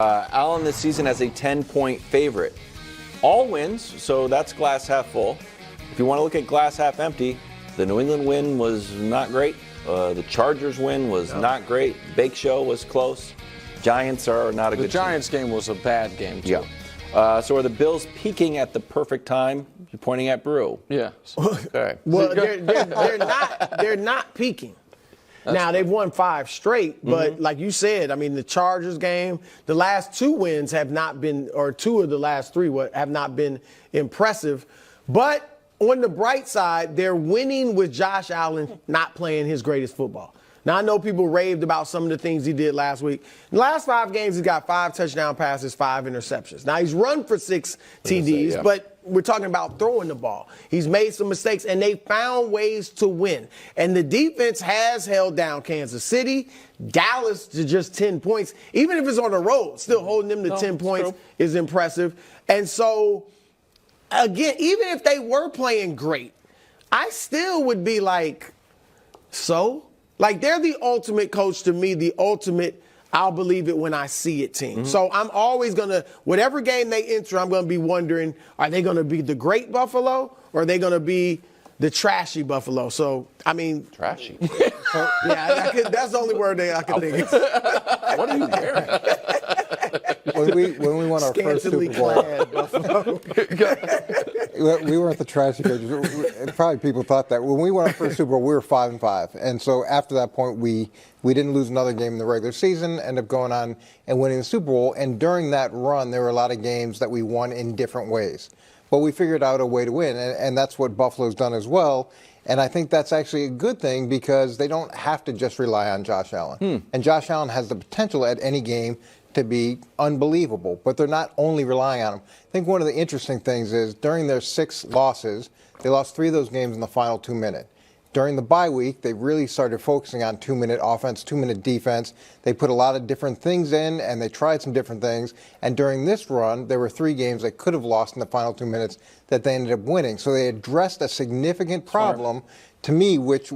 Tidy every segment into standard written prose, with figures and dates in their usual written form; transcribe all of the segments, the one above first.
Allen this season as a 10-point favorite. All wins, so that's glass half full. If you want to look at glass half empty, the New England win was not great. The Chargers win was not great. Bake Show was close. Giants are not a good team. The Giants game was a bad game, too. Yeah. So are the Bills peaking at the perfect time? You're pointing at Brew. Yeah. Okay. Well, they're not peaking. Now, they've won 5 straight, but like you said, I mean, the Chargers game, the last 2 wins have not been, or 2 of the last 3 have not been impressive. But on the bright side, they're winning with Josh Allen not playing his greatest football. Now, I know people raved about some of the things he did last week. In the last 5 games, he's got 5 touchdown passes, 5 interceptions. Now, he's run for 6 TDs, but we're talking about throwing the ball. He's made some mistakes, and they found ways to win. And the defense has held down Kansas City, Dallas to just 10 points. Even if it's on the road, still holding them to 10 points is impressive. And so, again, even if they were playing great, I still would be like, so? Like, they're the ultimate coach to me, the ultimate I'll believe it when I see it team. So I'm always going to, whatever game they enter, I'm going to be wondering, are they going to be the great Buffalo or are they going to be the trashy Buffalo? So, I mean. Trashy. Yeah, that's the only word I can think of. What are you wearing? When we won our first Super Bowl, we weren't the trashy coaches. Probably people thought that. When we won our first Super Bowl, we were 5-5, and so after that point, we didn't lose another game in the regular season. Ended up going on and winning the Super Bowl. And during that run, there were a lot of games that we won in different ways, but we figured out a way to win, and that's what Buffalo's done as well. And I think that's actually a good thing because they don't have to just rely on Josh Allen. And Josh Allen has the potential at any game to be unbelievable, but they're not only relying on him. I think one of the interesting things is during their 6 losses, they lost 3 of those games in the final 2 minutes. During the bye week, they really started focusing on 2-minute offense, 2-minute defense. They put a lot of different things in, and they tried some different things. And during this run, there were 3 games they could have lost in the final 2 minutes that they ended up winning. So they addressed a significant problem, to me, which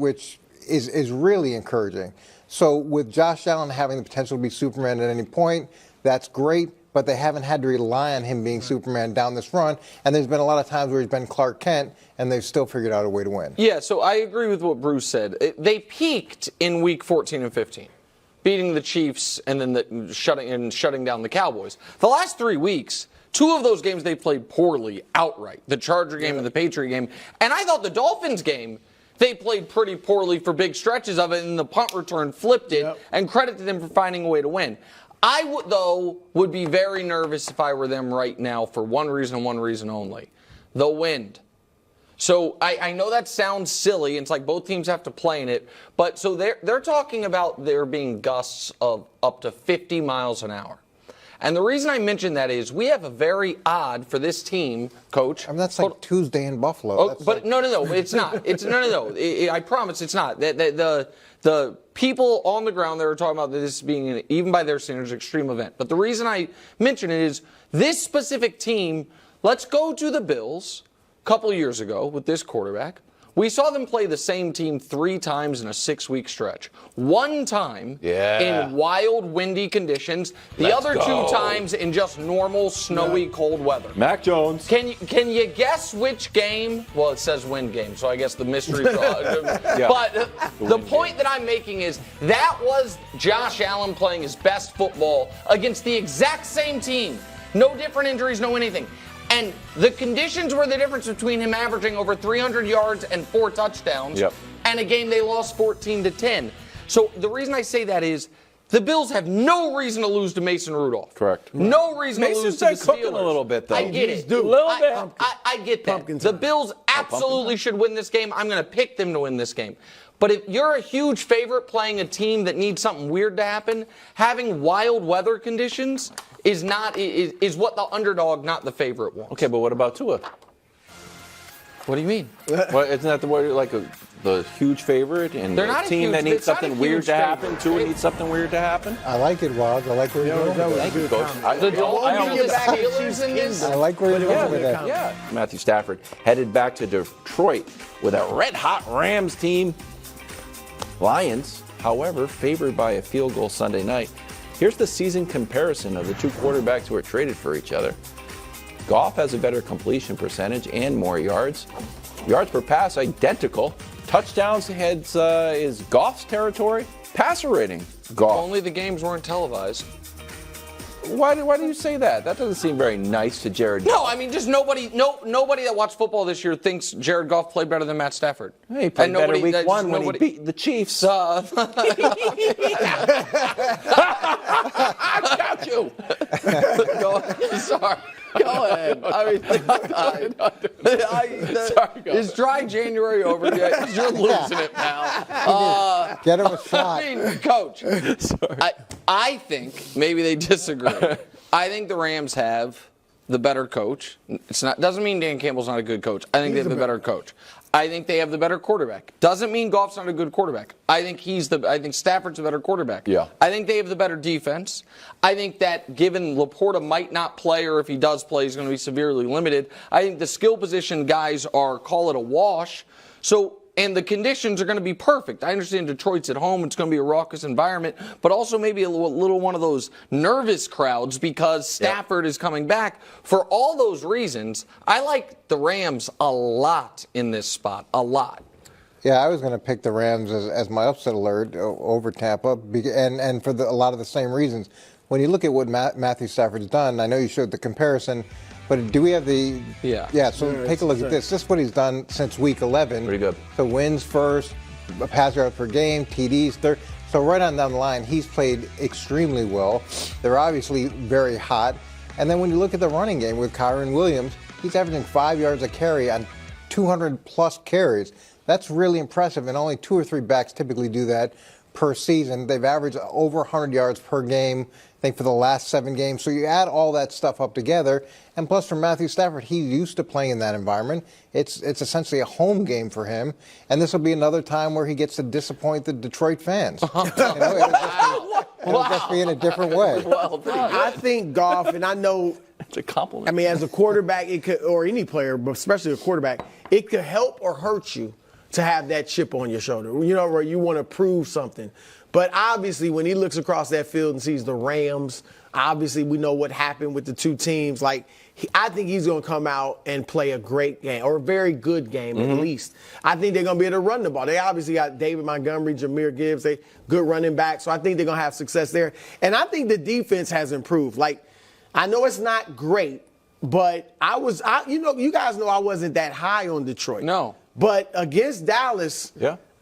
is really encouraging. So with Josh Allen having the potential to be Superman at any point, that's great. But they haven't had to rely on him being Superman down this run. And there's been a lot of times where he's been Clark Kent, and they've still figured out a way to win. Yeah, so I agree with what Bruce said. They peaked in week 14 and 15, beating the Chiefs and then shutting down the Cowboys. The last 3 weeks, 2 of those games they played poorly outright, the Charger game and the Patriot game. And I thought the Dolphins game, they played pretty poorly for big stretches of it, and the punt return flipped it, and credit to them for finding a way to win. I would be very nervous if I were them right now for one reason and one reason only: the wind. So I know that sounds silly. It's like both teams have to play in it, but so they're talking about there being gusts of up to 50 miles an hour. And the reason I mention that is we have a very odd for this team, Coach. I mean, that's like Tuesday in Buffalo. Oh, but no, it's not. It's no. I promise it's not. The people on the ground there are talking about this being, even by their standards, extreme event. But the reason I mention it is this specific team. Let's go to the Bills a couple years ago with this quarterback. We saw them play the same team 3 times in a 6-week stretch. 1 time in wild, windy conditions. The other 2 times in just normal, snowy, cold weather. Mac Jones. Can you guess which game? Well, it says wind game, so I guess the mystery. But the point that I'm making is that was Josh Allen playing his best football against the exact same team. No different injuries, no anything. And the conditions were the difference between him averaging over 300 yards and 4 touchdowns and a game they lost 14-10. So the reason I say that is the Bills have no reason to lose to Mason Rudolph. Correct. No reason to lose to the Steelers. Cooking a little bit, though. I get it. A little bit. I get that. The Bills absolutely should win this game. I'm going to pick them to win this game. But if you're a huge favorite playing a team that needs something weird to happen, having wild weather conditions is what the underdog, not the favorite, wants. Okay, but what about Tua? What do you mean? Well, isn't that the way, like the huge favorite and They're the not team that needs something weird to happen? Tua Tua needs something weird to happen? I like it, Wildes. I like where you're going with Thank you, Coach. The Dolphins, the Steelers in this? I like where you're going with that. Yeah. Matthew Stafford headed back to Detroit with a red-hot Rams team. Lions, however, favored by a field goal Sunday night. Here's the season comparison of the two quarterbacks who are traded for each other. Goff has a better completion percentage and more yards. Yards per pass, identical. Touchdowns heads is Goff's territory. Passer rating, Goff. Only the games weren't televised. Why do you say that? That doesn't seem very nice to Jared. No, I mean, just nobody that watched football this year thinks Jared Goff played better than Matt Stafford. He played better week one when he beat the Chiefs. I got you. Sorry. Go ahead. Is dry January over yet? You're losing it, pal. Get him a shot. I mean, Coach, I think maybe they disagree. I think the Rams have the better coach. Doesn't mean Dan Campbell's not a good coach. I think they have the better coach. I think they have the better quarterback. Doesn't mean Goff's not a good quarterback. I think Stafford's a better quarterback. Yeah. I think they have the better defense. I think that given Laporta might not play, or if he does play, he's going to be severely limited. I think the skill position guys are, call it a wash. And the conditions are going to be perfect. I understand Detroit's at home. It's going to be a raucous environment, but also maybe a little one of those nervous crowds because Stafford is coming back. For all those reasons, I like the Rams a lot in this spot, a lot. Yeah, I was going to pick the Rams as my upset alert over Tampa, and for a lot of the same reasons. When you look at what Matthew Stafford's done, I know you showed the comparison, but do we have the... Yeah, so take a look at this. This is what he's done since week 11. Pretty good. So wins first, pass yards per game, TDs third. So right on down the line, he's played extremely well. They're obviously very hot. And then when you look at the running game with Kyron Williams, he's averaging 5 yards a carry on 200-plus carries. That's really impressive, and only 2 or 3 backs typically do that per season. They've averaged over 100 yards per game, I think, for the last 7 games. So you add all that stuff up together, and plus for Matthew Stafford, he's used to playing in that environment. It's essentially a home game for him, and this will be another time where he gets to disappoint the Detroit fans. It'll just be in a different way. I think Goff, and I know it's a compliment. I mean, as a quarterback, it could, or any player, but especially a quarterback, it could help or hurt you to have that chip on your shoulder, where you want to prove something. But obviously, when he looks across that field and sees the Rams, obviously we know what happened with the two teams. I think he's going to come out and play a great game, or a very good game at least. I think they're going to be able to run the ball. They obviously got David Montgomery, Jahmyr Gibbs, they good running back, so I think they're going to have success there. And I think the defense has improved. I know it's not great, but you guys know I wasn't that high on Detroit. No. But against Dallas,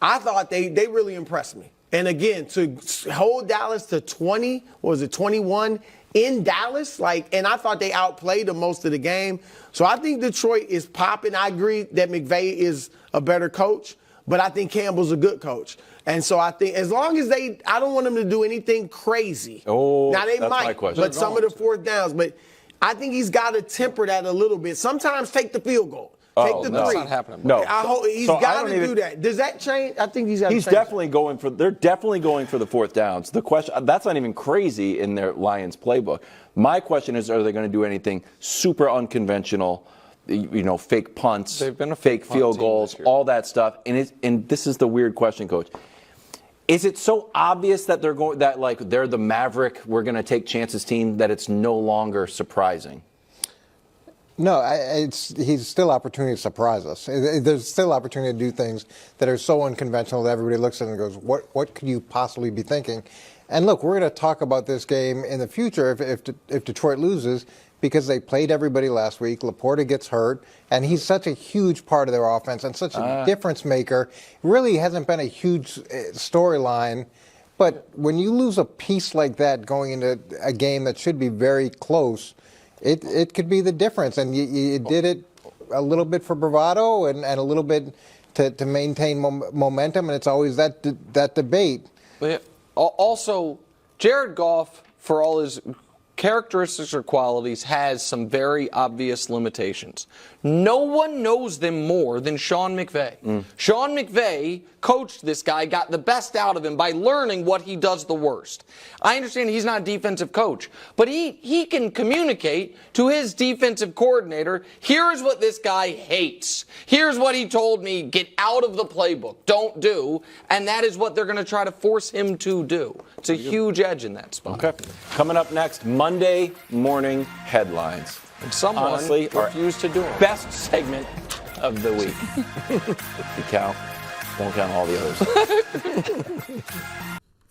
I thought they really impressed me. And again, to hold Dallas to 21 in Dallas, and I thought they outplayed them most of the game. So I think Detroit is popping. I agree that McVay is a better coach, but I think Campbell's a good coach. And so I think as long as I don't want them to do anything crazy. Oh, now they that's might, my question. but some of the fourth downs. But I think he's got to temper that a little bit. Sometimes take the field goal. Take the three. That's not happening. No. He's got to do that. Does that change? I think he's got to change. They're definitely going for the fourth downs. The question, that's not even crazy in their Lions playbook. My question is, are they going to do anything super unconventional, fake punts, They've been a fake field goals, all that stuff? And this is the weird question, Coach. Is it so obvious that they're the Maverick, we're going to take chances team, that it's no longer surprising? No, he's still opportunity to surprise us. There's still opportunity to do things that are so unconventional that everybody looks at it and goes, what could you possibly be thinking? And look, we're going to talk about this game in the future if Detroit loses, because they played everybody last week. Laporta gets hurt, and he's such a huge part of their offense and such a difference maker. Really hasn't been a huge storyline. But when you lose a piece like that going into a game that should be very close, it could be the difference. And you did it a little bit for bravado and a little bit to maintain momentum, and it's always that debate. Also, Jared Goff, for all his characteristics or qualities has some very obvious limitations. No one knows them more than Sean McVay. Sean McVay coached this guy, got the best out of him by learning what he does the worst. I understand he's not a defensive coach, but he can communicate to his defensive coordinator, here's what this guy hates. Here's what he told me, get out of the playbook, don't do, and that is what they're going to try to force him to do. It's a huge edge in that spot. Okay. Coming up next, Monday morning headlines. And someone honestly refused to do it. Best segment of the week. You count. Don't count all the others.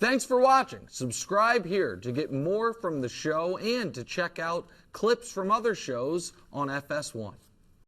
Thanks for watching. Subscribe here to get more from the show and to check out clips from other shows on FS1.